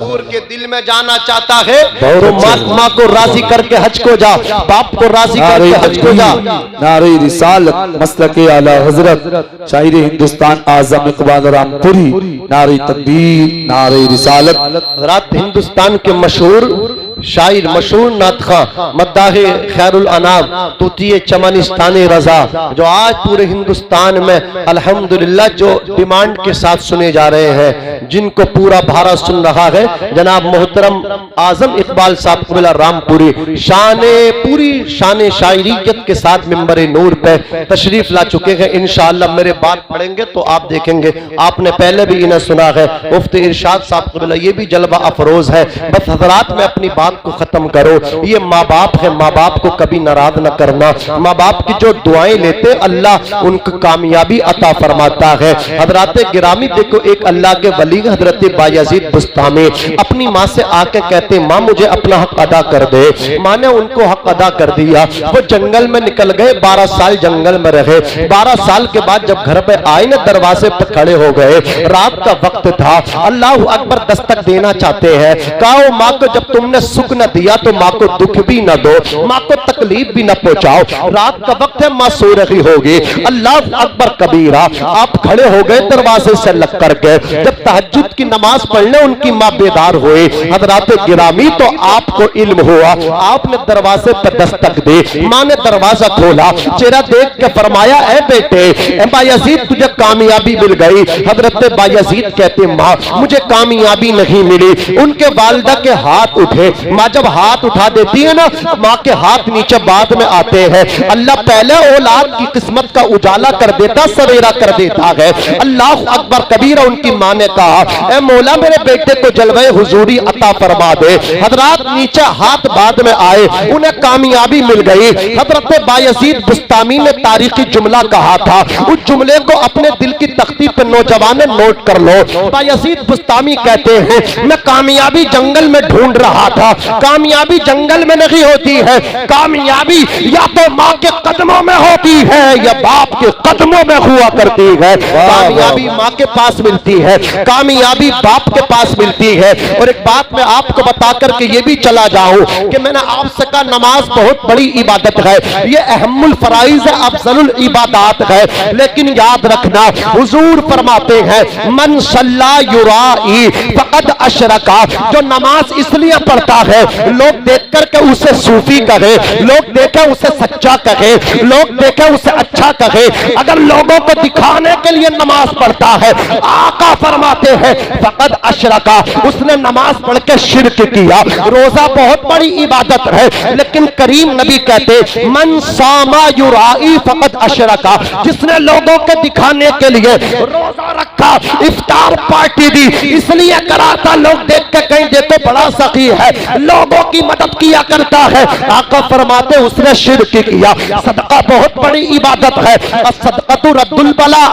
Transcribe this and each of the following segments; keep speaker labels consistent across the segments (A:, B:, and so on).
A: के दिल में जाना चाहता है तो माँ को राजी करके हज को जा, बाप को राजी करके हज को जा।
B: नारे रिसालत मसलके आला हजरत शायर हिंदुस्तान आजम इकबाल रामपुरी, नारे तकबीर, नारे रिसालत।
A: रात हिंदुस्तान के मशहूर शायर, मशहूर नातखा मद्दाहे खैरुल अनाम तूतिए चमनिस्तानी रजा, जो आज पूरे हिंदुस्तान में अल्हम्दुलिल्लाह जो डिमांड के साथ सुने जा रहे हैं, जिनको पूरा भारत सुन रहा है, जनाब मोहतरम आजम इकबाल साहब कुबला रामपुरी पूरी शान शायरीयत के साथ मिंबर नूर पे तशरीफ ला चुके हैं। इंशाअल्लाह मेरे बात पढ़ेंगे तो आप देखेंगे, आपने पहले भी इन्हें सुना है। मुफ्ती इरशाद साहब कुबला, ये भी जलवा अफरोज है। बस हजरात में अपनी बात को खत्म करो। ये माँ बाप है, माँ बाप को कभी नाराज न करना। माँ बाप की जो दुआएं लेते अल्लाह उनको कामयाबी अता फरमाता है। हजरात गिरामी देखो, एक अल्लाह के वली हजरत बायजीद बुस्तामी अपनी माँ से आके कहते, माँ मुझे अपना हक अदा कर दे। माँ ने उनको हक अदा कर दिया। वो जंगल में निकल गए, 12 साल जंगल में रहे। 12 साल के बाद जब घर पे आए ना, दरवाजे पर खड़े हो गए। रात का वक्त था, अल्लाह अकबर दस्तक देना चाहते हैं। कहो माँ को जब तुमने सुख न दिया तो माँ को दुख भी न दो, माँ को तकलीफ भी न पहुंचाओ। रात का वक्त है, माँ सो रही होगी। अल्लाह अकबर कबीरा, आप खड़े हो गए दरवाजे से लग करके। जब तहज्जुद की नमाज पढ़ने उनकी माँ बेदार हुई। हजरात गिरामी, तो आपको इल्म हुआ, आपने दरवाजे पर दस्तक दी। माँ ने दरवाजा खोला, चेहरा देख के फरमाया, ए बेटे बायजीद तुझे कामयाबी मिल गई। हजरत बायजीद कहते, माँ मुझे कामयाबी नहीं मिली। उनके वालिदा के हाथ उठे। माँ जब हाथ उठा देती है ना, माँ के हाथ नीचे बाद में आते हैं। अल्लाह पहले औलाद की किस्मत का उजाला कर देता, सवेरा कर देता है। अल्लाह अकबर कबीरा। उनकी माँ ने कहा, ए मौला मेरे बेटे को जलवे हुजूरी अता फरमा दे। हजरात नीचे हाथ बाद में आए, उन्हें कामयाबी मिल गई। हजरत बायजीद बुस्तामी ने तारीखी जुमला कहा था, उस जुमले को अपने दिल की तख्ती पर नौजवान नोट कर लो। बायजीद बुस्तामी कहते हैं, मैं कामयाबी जंगल में ढूंढ रहा था। कामयाबी जंगल में नहीं होती है, कामयाबी या तो माँ के कदमों में होती है या बाप के कदमों में हुआ करती है। कामयाबी माँ के पास मिलती है, कामयाबी बाप के पास मिलती है। और एक बात मैं आपको बता करके ये भी चला जाऊं कि मैंने आपसे कहा, नमाज बहुत बड़ी इबादत है, ये अहमुल फराइज है, अफजलुल इबादत है। लेकिन याद रखना, हुजूर फरमाते हैं, मन सल्ला युराई फकद अशरका। जो नमाज इसलिए पढ़ता है लोग देख करके उसे सूफी कहे, लोग देखे उसे सच्चा कहे, लोग देखे उसे अच्छा कहे। अगर लोगों को दिखाने के लिए नमाज पढ़ता है, आका फरमाते हैं फकद अशरका, उसने नमाज पढ़ के शिर्क किया। रोजा बहुत बड़ी इबादत है, लेकिन करीम नबी कहते, मन सामा युराई फकद अशरका। जिसने लोगों के दिखाने के लिए रोजा रखा, इफ्तार पार्टी दी, इसलिए कराता लोग देख के कहीं देखो बड़ा सखी है, लोगों की मदद किया करता है। आका फरमाते उसने शिर्क किया। सदका बहुत बड़ी इबादत है, सदका तो रद्दुल बला,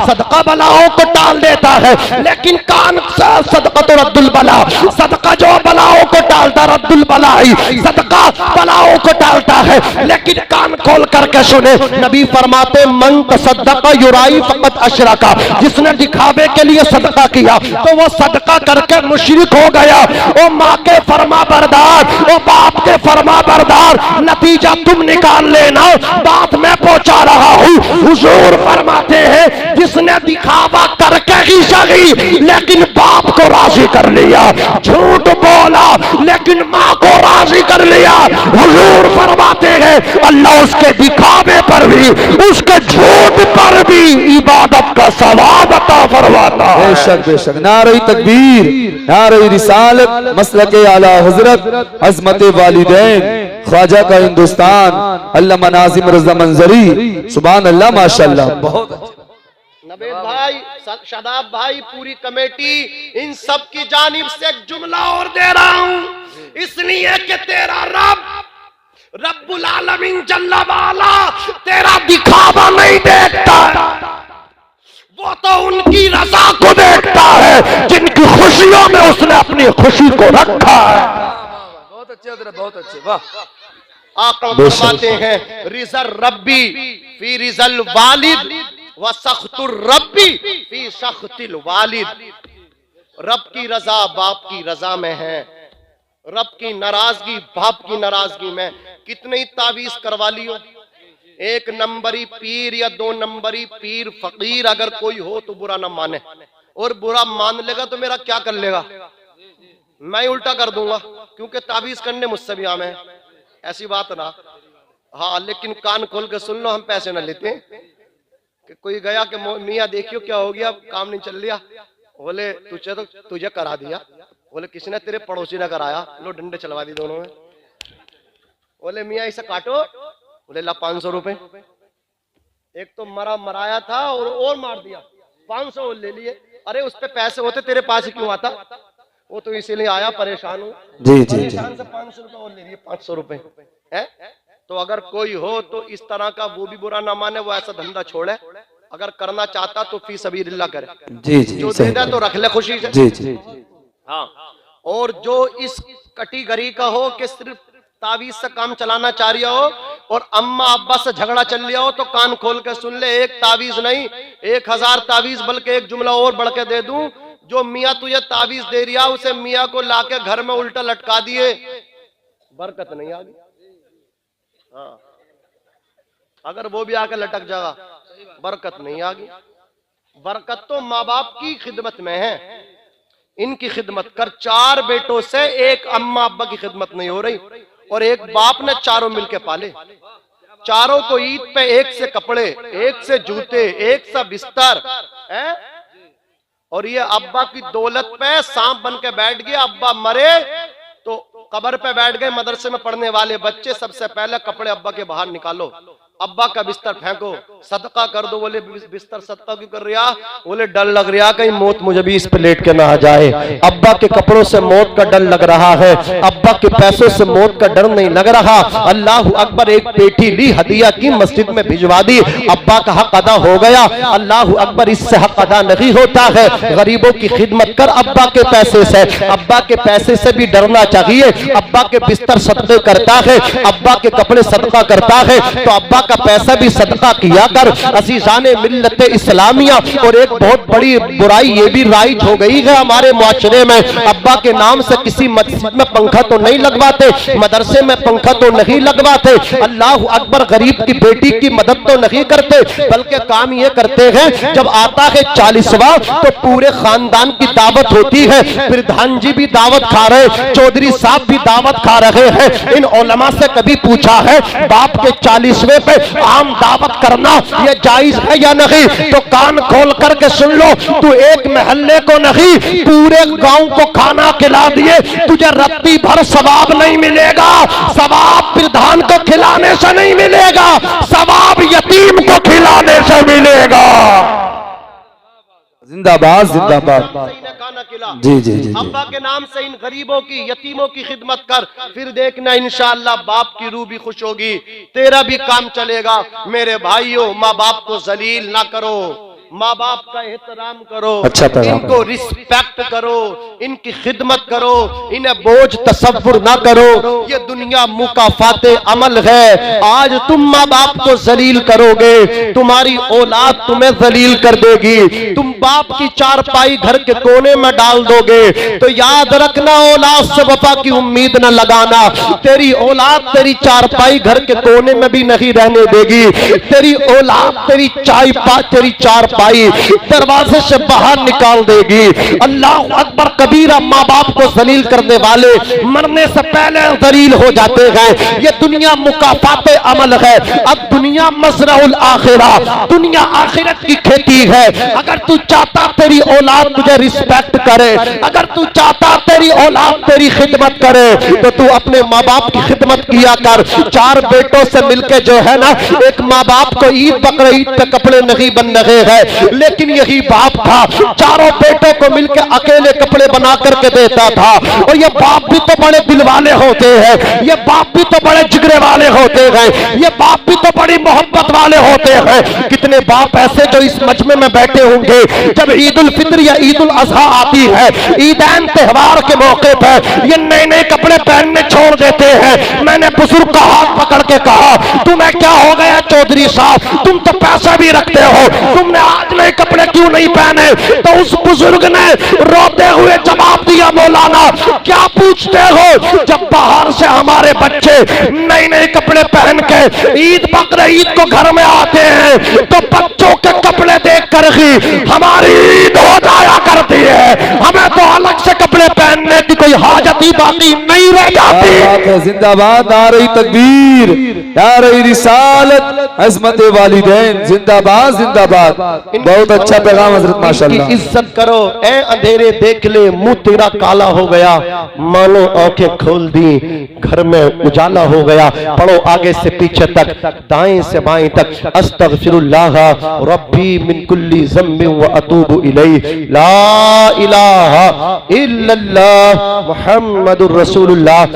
A: सदका बलाओं को टाल देता है। लेकिन कान सदका तो रद्दुल बला, सदका जो बलाओं को टालता, रद्दुल बला ही सदका बलाओं को टालता है। लेकिन कान खोल करके सुने, नबी फरमाते, मन तसद्दका युराई फकत अशरका। जिसने दिखावे के लिए सदका किया तो वो सदका करके मुशरिक हो गया। ओ माँ के फरमा बरदार, ओ बाप के फरमा बरदार, नतीजा तुम निकाल लेना, बात मैं पहुंचा रहा हूँ। हुजूर फरमाते हैं, जिसने दिखावा करके ही सही लेकिन बाप को राजी कर लिया, झूठ बोला लेकिन माँ को राजी कर लिया, हुजूर फरमाते हैं अल्लाह उसके दिखावे पर भी, उसके झूठ पर भी इबादत का सवाब अता फरमाता है।
B: बेशक बेशक। नारे तकबीर, नारे रिसालत मसलके आला हजरत अजमत वालिदैन ख्वाजा का हिंदुस्तान, अल्लामा नाजिम रज़ा मंजरी, सुभान अल्लाह, माशाअल्लाह। बहुत
A: नबीद भाई, शादाब भाई, पूरी कमेटी, इन सब की जानिब से एक जुमला और दे रहा हूं, इसलिए कि तेरा रब रब्बुल आलमीन जल्ला वाला तेरा दिखावा नहीं देखता, वो तो उनकी रजा को देखता है जिनकी खुशियों में उसने अपनी खुशी को रखा है।
B: बहुत अच्छे, बहुत अच्छे, वाह।
A: आका फरमाते हैं, रिज़ल रब्बी फी रिज़ल वालिद व सख्तुर रब्बी फी सख्तिल वालिद। रब की रजा बाप की रजा में है, रब की नाराजगी बाप की नाराजगी में। कितने ही तावीज करवा लियो, एक नंबरी पीर या दो नंबरी पीर फकीर अगर कोई हो तो बुरा ना माने, और बुरा मान लेगा तो मेरा क्या कर लेगा, मैं उल्टा कर दूंगा, क्योंकि तावीज करने मुझसे भी आम है, ऐसी बात ना। हाँ, लेकिन कान खोल के सुन लो, हम पैसे ना लेते कि कोई गया कि मियाँ देखियो क्या हो गया, काम नहीं चल रहा, बोले तुझे करा दिया, बोले किसने, तेरे पड़ोसी ने कराया, लो डंडे चलवा दी दोनों में। बोले मियाँ इसे काटो, बोले ला 500 रुपए। एक तो मराया था और मार दिया, 500 और ले लिए। अरे उस पे पैसे होते तेरे पास ही क्यों आता, वो तो इसीलिए आया, परेशान हूँ जी जी परेशान से 500 रुपए और ले लिए, 500 रुपए है। तो अगर कोई हो तो इस तरह का वो भी बुरा ना माने, वो ऐसा धंधा छोड़े, अगर करना चाहता तो फी सबीलिल्लाह करे जी जी, जो देता तो रख ले खुशी से जी जी। हाँ, और जो इस कैटेगरी का हो कि सिर्फ तावीज से काम चलाना चाह रहा हो और अम्मा अब्बा से झगड़ा चल रहा हो, तो कान खोल के सुन ले, एक तावीज नहीं 1000 तावीज, बल्कि एक जुमला और बढ़ के दे दूं, जो मियाँ तुझे तावीज दे रिया उसे मियाँ को लाके घर में उल्टा लटका दिए, बरकत नहीं आ गई। हाँ, अगर वो भी आके लटक जाएगा बरकत नहीं आ गई। बरकत तो माँ बाप की खिदमत में है, इनकी खिदमत कर। 4 बेटों से एक अम्मा अब्बा की खिदमत नहीं हो रही, और एक बाप ने चारों मिलके पाले, चारों को ईद पे एक से कपड़े, एक से जूते, एक सा बिस्तर है, और ये अब्बा की दौलत पे सांप बन के बैठ गया। अब्बा मरे तो कब्र पे बैठ गए मदरसे में पढ़ने वाले बच्चे, सबसे पहले कपड़े अब्बा के बाहर निकालो, अब्बा का बिस्तर फेंको, सदका कर दो। बोले बिस्तर सदका क्यों कर रहा, बोले डर लग रहा कहीं मौत मुझे भी इस पे लेट के ना आ जाए। अब्बा के कपड़ों से मौत का डर लग रहा है, अब्बा के पैसों से मौत का डर नहीं लग रहा। अल्लाह अकबर, एक पेटी ली, हदिया की, मस्जिद में भिजवा दी, अब्बा का हक अदा हो गया। अल्लाह अकबर, इससे हक अदा नहीं होता है। गरीबों की खिदमत कर अब्बा के पैसे से, अब्बा के पैसे से भी डरना चाहिए। अब्बा के बिस्तर सदके करता है, अब्बा के कपड़े सदका करता है, तो अब्बा का पैसा भी सदका किया कर। अज़ीज़ाने मिल्लत इस्लामिया, और एक बहुत बड़ी बुराई ये भी राइज हो गई है हमारे मुआशरे में, अब्बा के नाम से किसी मस्जिद में पंखा तो नहीं लगवाते, मदरसे में पंखा तो नहीं लगवाते, अल्लाह अकबर, गरीब की बेटी की मदद तो नहीं करते, बल्कि काम ये करते हैं जब आता है 40वां तो पूरे खानदान की दावत होती है, प्रधान जी भी दावत खा रहे, चौधरी साहब भी दावत खा रहे हैं। इन उलमा से कभी पूछा है बाप के 40वें पे आम दावत करना ये जायज है या नहीं? तो कान खोल करके सुन लो, तू एक महल्ले को नहीं पूरे गांव को खाना खिला दिए, तुझे रत्ती भर सवाब नहीं मिलेगा। सवाब प्रधान को खिलाने से नहीं मिलेगा, सवाब यतीम को खिलाने से मिलेगा।
B: जिंदाबाद जिंदाबाद जी जी जी।
A: अब्बा के नाम से इन गरीबों की, यतीमों की खिदमत कर, फिर देखना इंशाअल्लाह बाप की रूह भी खुश होगी, तेरा भी काम चलेगा। मेरे भाइयों, माँ बाप को जलील ना करो, माँ बाप का एहतराम करो, अच्छा इनको रिस्पेक्ट करो, इनकी खिदमत करो, इन्हें बोझ तसव्वुर ना करो। ये दुनिया मुकाफाते अमल है। आज तुम माँ बाप को जलील करोगे, तुम्हारी औलाद तुम्हें जलील कर देगी। तुम बाप की चारपाई घर के कोने में डाल दोगे तो याद रखना, औलाद से वफा की उम्मीद न लगाना। तेरी औलाद तेरी चारपाई घर के कोने में भी नहीं रहने देगी। तेरी औलाद तेरी चारपाई दरवाजे से बाहर निकाल देगी। अल्लाह अकबर कबीरा। माँ बाप को जलील करने वाले मरने से पहले जलील हो जाते हैं। ये दुनिया मुकाफाते अमल है। अब दुनिया मज़राउल आखिरा, दुनिया आखिरत की खेती है। अगर तू चाहता तेरी औलाद तुझे रिस्पेक्ट करे, अगर तू चाहता तेरी औलाद तेरी खिदमत करे, तो तू अपने माँ बाप की खिदमत किया कर। 4 बेटों से मिलकर जो है ना, एक माँ बाप को ईद बकरीद ईद पे कपड़े नहीं बन रहे हैं, लेकिन यही बाप था 4 बेटों को मिलकर अकेले कपड़े बना करके देता था। और ये बाप भी तो बड़े दिल वाले होते हैं, ये बाप भी तो बड़े जिगरे वाले होते हैं, ये बाप भी तो बड़ी मोहब्बत वाले होते हैं। कितने बाप ऐसे जो इस मजमे में बैठे होंगे, जब ईद उल फित्र या ईद उल अजहा आती है, ईदैन त्योहार के मौके पर ये नए नए कपड़े पहनने छोड़ देते हैं। मैंने बुजुर्ग का हाथ पकड़ के कहा, तुम्हें क्या हो गया चौधरी साहब, तुम तो पैसा भी रखते हो, तुमने आज नए कपड़े क्यों नहीं पहने? तो उस बुजुर्ग ने रोते हुए जवाब दिया, मौलाना क्या पूछते हो, जब बाहर से हमारे बच्चे नए नए कपड़े पहन के ईद बकरा ईद को घर में आते हैं तो बच्चों के कपड़े देख कर ही हमारी ईद हो जाया करती है, हमें तो अलग से कपड़े पहनने की कोई हाजत ही बाकी नहीं रह जाती।
B: जिंदाबाद, नारे तकबीर, नारे रिसालत, अज़मत वालिदैन, जिंदाबाद जिंदाबाद। बहुत अच्छा पैगाम हजरत, माशाअल्लाह।
A: इज्जत करो, ए अंधेरे देख ले मुंह तेरा काला हो गया, मानो आंखें खोल दी घर में उजाला हो गया। पढ़ो आगे से पीछे तक, दाएं से बाएं तक, अस्तगफिरुल्लाह रब्बी मिन कुल्ली ज़म्बिन व अतूबु इलैहि, ला इलाहा इल्लल्लाह मुहम्मदुर रसूलुल्लाह।